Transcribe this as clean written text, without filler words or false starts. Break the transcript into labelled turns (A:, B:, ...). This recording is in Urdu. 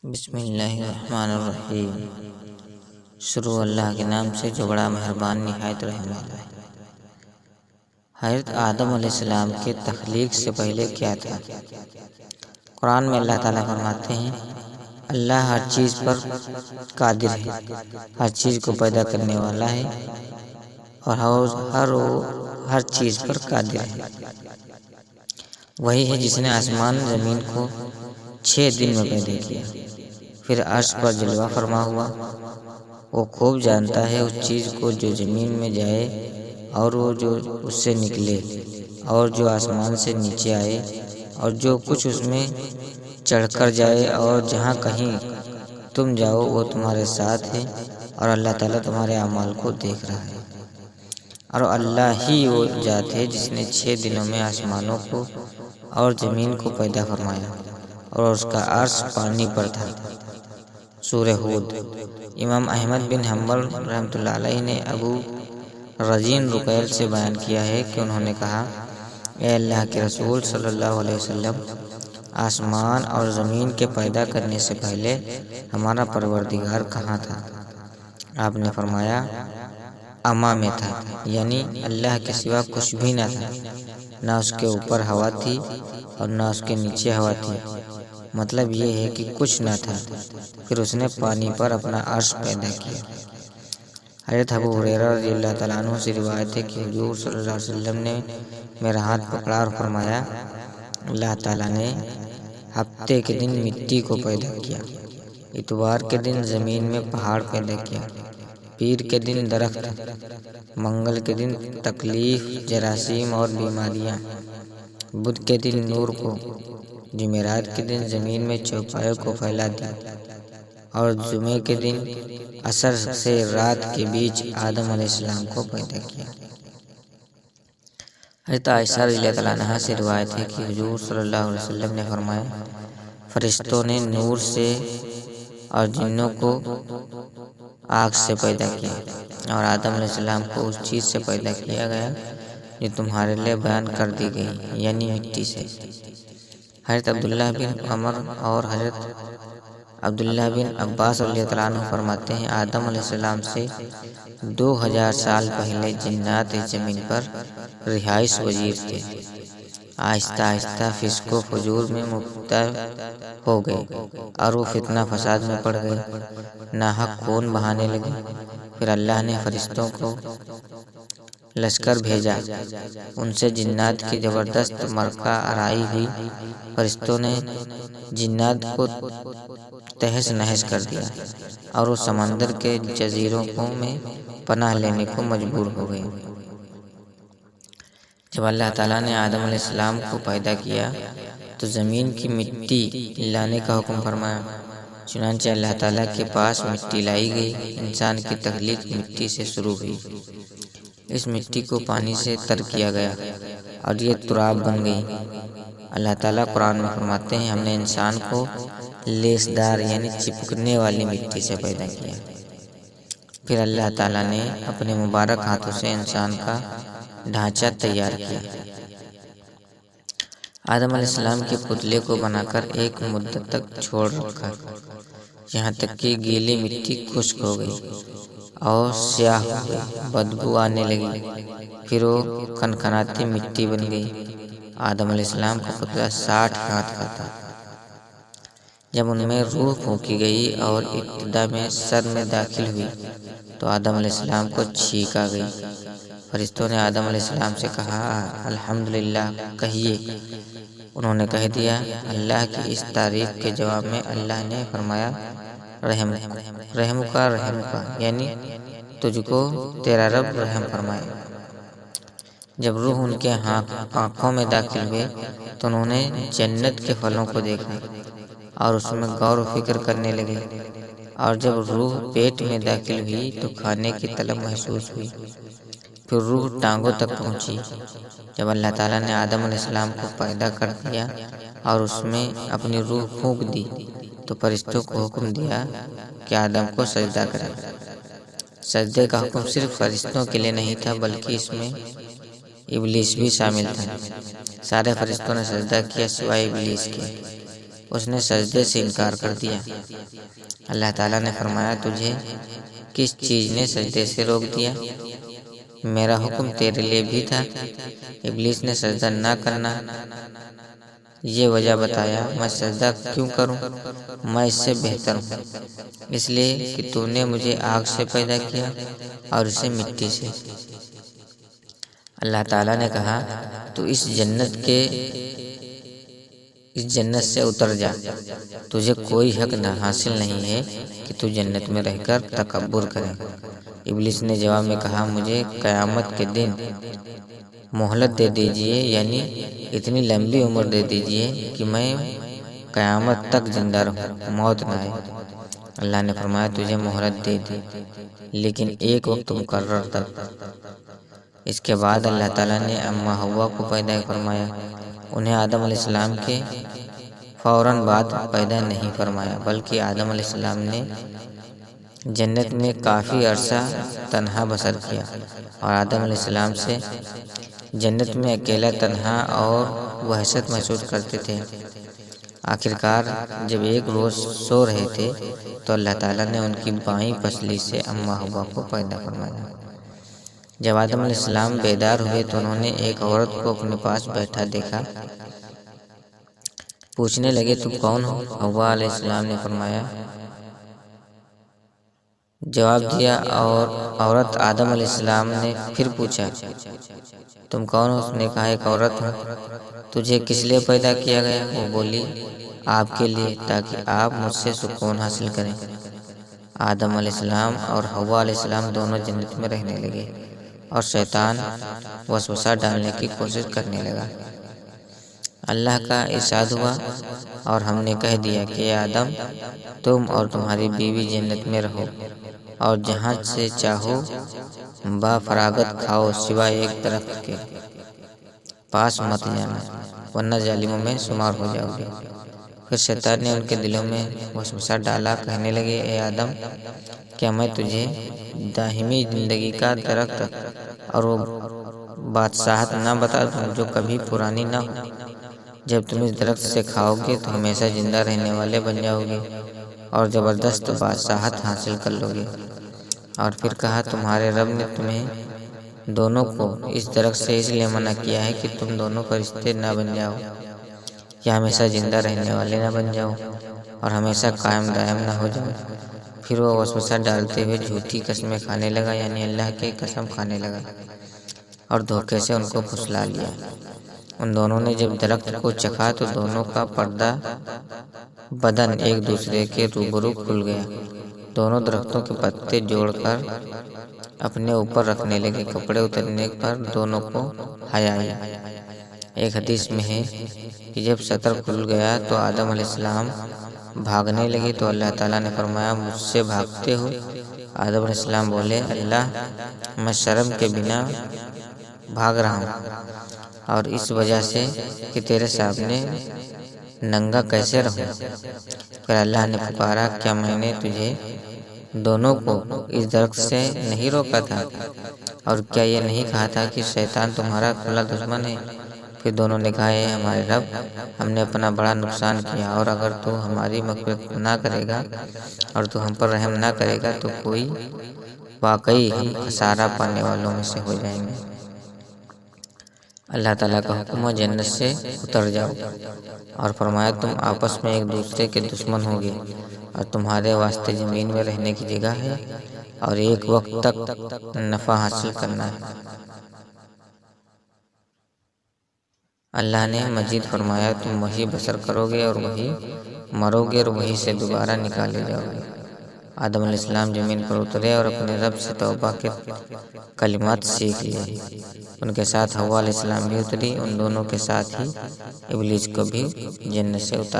A: بسم اللہ الرحمن الرحیم۔ شروع اللہ کے نام سے جو بڑا مہربان نہایت رحم والا ہے۔ حضرت آدم علیہ السلام کے تخلیق سے پہلے کیا تھا؟ قرآن میں اللہ تعالیٰ فرماتے ہیں اللہ ہر چیز پر قادر ہے، ہر چیز کو پیدا کرنے والا ہے اور ہر چیز پر قادر ہے۔ وہی ہے جس نے آسمان زمین کو 6 دن میں پیدا کیا، پھر عرش پر جلوہ فرما ہوا۔ وہ خوب جانتا ہے اس چیز کو جو زمین میں جائے اور وہ جو اس سے نکلے، اور جو آسمان سے نیچے آئے، اور جو کچھ اس میں چڑھ کر جائے، اور جہاں کہیں تم جاؤ وہ تمہارے ساتھ ہے، اور اللہ تعالیٰ تمہارے اعمال کو دیکھ رہا ہے۔ اور اللہ ہی وہ ذات ہے جس نے 6 دنوں میں آسمانوں کو اور زمین کو پیدا فرمایا، اور اس کا عرش پانی پر تھا۔ سورہ ہود۔ امام احمد بن حنبل رحمۃ اللہ علیہ نے ابو رزین رقیل سے بیان کیا ہے کہ انہوں نے کہا، اے اللہ کے رسول صلی اللہ علیہ وسلم، آسمان اور زمین کے پیدا کرنے سے پہلے ہمارا پروردگار کہاں تھا؟ آپ نے فرمایا اما میں تھا، یعنی اللہ کے سوا کچھ بھی نہ تھا، نہ اس کے اوپر ہوا تھی اور نہ اس کے نیچے ہوا تھی۔ مطلب یہ ہے کہ کچھ نہ تھا، پھر اس نے پانی پر اپنا عرش پیدا کیا۔ حضرت ابو ہریرہ رضی اللہ تعالیٰ عنہ سے روایت ہے کہ حضور صلی اللہ علیہ وسلم نے میرا ہاتھ پکڑا اور فرمایا، اللہ تعالیٰ نے ہفتے کے دن مٹی کو پیدا کیا، اتوار کے دن زمین میں پہاڑ پیدا کیا، پیر کے دن درخت، منگل کے دن تکلیف، جراثیم اور بیماریاں، بدھ کے دن نور کو، جمعرات کے دن زمین میں چوپایوں کو پھیلا دیا، اور جمعے کے دن عصر سے رات کے بیچ آدم علیہ السلام کو پیدا کیا۔ حضرت عائشہ رضی اللہ تعالیٰ عنہا سے روایت ہے کہ حضور صلی اللہ علیہ وسلم نے فرمایا، فرشتوں نے نور سے اور جنوں کو آگ سے پیدا کیا، اور آدم علیہ السلام کو اس چیز سے پیدا کیا گیا جو تمہارے لیے بیان کر دی گئی، یعنی مٹی سے۔ حضرت عبداللہ بن عمر اور حضرت عبداللہ بن عباس رضی اللہ عنہ فرماتے ہیں، آدم علیہ السلام سے 2000 سال پہلے جنات اس زمین پر رہائش پذیر تھے۔ آہستہ آہستہ فسق و فجور میں مبتلا ہو گئے اور وہ فتنہ فساد میں پڑ گئے، ناحق خون بہانے لگے۔ پھر اللہ نے فرشتوں کو لشکر بھیجا، ان سے جنات کی زبردست مرکہ آرائی ہوئی۔ فرشتوں نے جنات کو تہس نہس کر دیا اور وہ سمندر کے جزیروں میں پناہ لینے کو مجبور ہو گئے۔ جب اللہ تعالیٰ نے آدم علیہ السلام کو پیدا کیا تو زمین کی مٹی لانے کا حکم فرمایا، چنانچہ اللہ تعالیٰ کے پاس مٹی لائی گئی۔ انسان کی تخلیق مٹی سے شروع ہوئی، اس مٹی کو پانی سے تر کیا گیا اور یہ تراب بن گئی۔ اللہ تعالیٰ قرآن میں فرماتے ہیں، ہم نے انسان کو لیسدار یعنی چپکنے والی مٹی سے پیدا کیا۔ پھر اللہ تعالیٰ نے اپنے مبارک ہاتھوں سے انسان کا ڈھانچہ تیار کیا۔ آدم علیہ السلام کے پتلے کو بنا کر ایک مدت تک چھوڑ رکھا، یہاں تک کہ گیلی مٹی خشک ہو گئی اور سیاہ ہو گئی، بدبو آنے لگی، پھر وہ کھنکھناتی مٹی بن گئی۔ آدم علیہ السلام کا پتلا 60 ہاتھ کا تھا۔ جب ان میں روح پھونکی گئی اور ابتدا میں سر میں داخل ہوئی تو آدم علیہ السلام کو چھینک آ گئی۔ فرشتوں نے آدم علیہ السلام سے کہا، الحمدللہ کہیے۔ انہوں نے کہہ دیا۔ اللہ کی اس تعریف کے جواب میں اللہ نے فرمایا، رحم کا یعنی تجھ کو تیرا رب رحم فرمائے۔ جب روح ان کے آنکھوں میں داخل ہوئے تو انہوں نے جنت کے پھلوں کو دیکھا اور اس میں غور و فکر کرنے لگے، اور جب روح پیٹ میں داخل ہوئی تو کھانے کی طلب محسوس ہوئی، پھر روح ٹانگوں تک پہنچی۔ جب اللہ تعالیٰ نے آدم علیہ السلام کو پیدا کر دیا اور اس میں اپنی روح پھونک دی تو فرشتوں کو حکم دیا کہ آدم کو سجدہ کرے۔ سجدے کا حکم صرف فرشتوں کے لیے نہیں تھا بلکہ اس میں ابلیس بھی شامل تھا۔ سارے فرشتوں نے سجدہ کیا سوائے ابلیس کے۔ اس نے سجدے سے انکار کر دیا۔ اللہ تعالیٰ نے فرمایا تجھے کس چیز نے سجدے سے روک دیا؟ میرا حکم تیرے لیے بھی تھا۔ ابلیس نے سجدہ نہ کرنا یہ وجہ بتایا، میں سجدہ کیوں کروں؟ میں اس سے بہتر ہوں، اس لیے کہ تو نے مجھے آگ سے پیدا کیا اور اسے مٹی سے۔ اللہ تعالیٰ نے کہا تو اس جنت سے اتر جا، تجھے کوئی حق نہ حاصل نہیں ہے کہ تو جنت میں رہ کر تکبر کرے۔ ابلیس نے جواب میں کہا مجھے قیامت کے دن مہلت دے دیجئے، یعنی اتنی لمبی عمر دے دیجئے کہ میں قیامت تک زندہ رہوں، موت نہ آئے۔ اللہ نے فرمایا تجھے مہلت دے دی، لیکن ایک وقت مقرر تک۔ اس کے بعد اللہ تعالیٰ نے اماں حوا کو پیدا فرمایا، انہیں آدم علیہ السلام کے فوراً بعد پیدا نہیں فرمایا، بلکہ آدم علیہ السلام نے جنت میں کافی عرصہ تنہا بسر کیا اور آدم علیہ السلام سے جنت میں اکیلا تنہا اور وحشت محسوس کرتے تھے۔ آخرکار جب ایک روز سو رہے تھے تو اللہ تعالیٰ نے ان کی بائیں پسلی سے اماں حوا کو پیدا فرمایا۔ جب آدم علیہ السلام بیدار ہوئے تو انہوں نے ایک عورت کو اپنے پاس بیٹھا دیکھا، پوچھنے لگے تم کون ہو؟ حوا علیہ السلام نے فرمایا، جواب دیا، اور عورت آدم علیہ السلام نے پھر پوچھا تم کون ہو؟ اس نے کہا ایک عورت ہوں۔ تجھے کس لیے پیدا کیا گیا؟ وہ بولی آپ کے لیے، تاکہ آپ مجھ سے سکون حاصل کریں۔ آدم علیہ السلام اور حوا علیہ السلام دونوں جنت میں رہنے لگے اور شیطان وسوسہ ڈالنے کی کوشش کرنے لگا۔ اللہ کا ارشاد ہوا اور ہم نے کہہ دیا کہ اے آدم تم اور تمہاری بیوی جنت میں رہو اور جہاں سے چاہو با فراغت کھاؤ، سوائے ایک درخت کے پاس مت جانا ورنہ ظالموں میں شمار ہو جاؤ گے۔ پھر شیطان نے ان کے دلوں میں وسوسہ ڈالا، کہنے لگے اے آدم کیا میں تجھے دائمی زندگی کا درخت اور وہ بادشاہت نہ بتا دوں جو کبھی پرانی نہ ہو؟ جب تم اس درخت سے کھاؤ گے تو ہمیشہ زندہ رہنے والے بن جاؤ گے اور زبردست بادشاہت حاصل کر لو گے۔ اور پھر کہا تمہارے رب نے تمہیں دونوں کو اس درخت سے اس لیے منع کیا ہے کہ تم دونوں فرشتے نہ بن جاؤ یا ہمیشہ زندہ رہنے والے نہ بن جاؤ اور ہمیشہ قائم دائم نہ ہو جاؤ۔ پھر وہ وسوسہ ڈالتے ہوئے جھوٹی قسمیں کھانے لگا، یعنی اللہ کی قسم کھانے لگا اور دھوکے سے ان کو پھسلا لیا۔ ان دونوں نے جب درخت کو چکھا تو دونوں کا پردہ بدن ایک دوسرے کے روبرو کھل گیا۔ دونوں درختوں کے پتے جوڑ کر اپنے اوپر رکھنے لگے۔ کپڑے اترنے پر دونوں کو حیا آئی۔ ایک حدیث میں ہے کہ جب سطر کھل گیا تو آدم علیہ السلام بھاگنے لگے تو اللہ تعالیٰ نے فرمایا مجھ سے بھاگتے ہو؟ آدم علیہ السلام بولے اللہ میں شرم کے بنا بھاگ رہا ہوں اور اس وجہ سے کہ تیرے سامنے ننگا کیسے رہوں؟ پھر اللہ نے پکارا کیا میں نے تجھے دونوں کو اس درخت سے نہیں روکا تھا اور کیا یہ نہیں کہا تھا کہ شیطان تمہارا کھلا دشمن ہے؟ پھر دونوں نے کہا اے ہمارے رب ہم نے اپنا بڑا نقصان کیا اور اگر تو ہماری مغفرت نہ کرے گا اور تو ہم پر رحم نہ کرے گا تو کوئی واقعی ہم خسارہ پانے والوں میں سے ہو جائیں گے۔ اللہ تعالیٰ کا حکم ہے جنت سے اتر جاؤ اور فرمایا تم آپس میں ایک دوسرے کے دشمن ہوگے اور تمہارے واسطے زمین میں رہنے کی جگہ ہے اور ایک وقت تک نفع حاصل کرنا ہے۔ اللہ نے مزید فرمایا تم وہی بسر کرو گے اور وہی مرو گے اور وہی سے دوبارہ نکالے جاؤ گے۔ آدم علیہ السلام زمین پر اترے اور اپنے رب سے توبہ کے کلمات سیکھ لیے۔ ان کے ساتھ حوا علیہ السلام بھی اتری، ان دونوں کے ساتھ ہی ابلیس کو بھی جنت سے اتارا۔